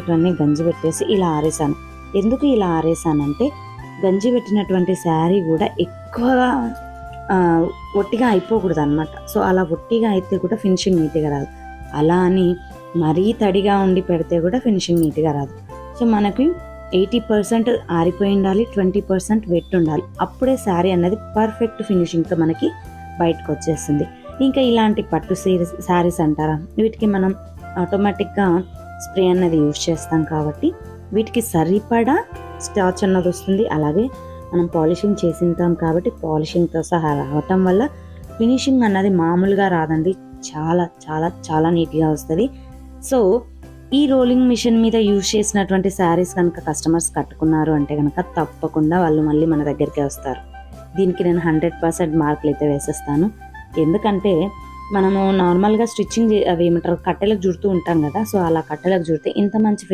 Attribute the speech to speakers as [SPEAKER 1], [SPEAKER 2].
[SPEAKER 1] ఉండేటివన్నీ గంజి పెట్టేసి ఇలా ఆరేసాను. ఎందుకు ఇలా ఆరేసానంటే గంజి పెట్టినటువంటి శారీ కూడా ఎక్కువగా ఒట్టిగా అయిపోకూడదు అనమాట. సో అలా ఒట్టిగా అయితే కూడా ఫినిషింగ్ నీట్గా రాదు. అలా అని మరీ తడిగా ఉండి పెడితే కూడా ఫినిషింగ్ నీట్గా రాదు. సో మనకి 80% ఆరిపోయి ఉండాలి, 20% వెట్ ఉండాలి. అప్పుడే శారీ అనేది పర్ఫెక్ట్ ఫినిషింగ్తో మనకి బయటకు వచ్చేస్తుంది. ఇంకా ఇలాంటి పట్టు శారీస్ అంటారా, వీటికి మనం ఆటోమేటిక్గా స్ప్రే అన్నది యూజ్ చేస్తాం కాబట్టి వీటికి సరిపడా స్టార్చ్ అన్నది వస్తుంది. అలాగే మనం పాలిషింగ్ చేసింటాం కాబట్టి పాలిషింగ్తో సహా రావటం వల్ల ఫినిషింగ్ అన్నది మామూలుగా రాదండి, చాలా చాలా చాలా నీట్గా వస్తుంది. సో ఈ రోలింగ్ మిషన్ మీద యూజ్ చేసినటువంటి శారీస్ కనుక కస్టమర్స్ కట్టుకున్నారు అంటే కనుక తప్పకుండా వాళ్ళు మళ్ళీ మన దగ్గరికి వస్తారు. దీనికి నేను 100% మార్కులు అయితే వేసేస్తాను. ఎందుకంటే మనము నార్మల్గా స్టిచ్చింగ్ అవి ఏమంటారు కట్టెలకు జుడుతూ ఉంటాం కదా, సో అలా కట్టెలకు జుడితే ఇంత మంచి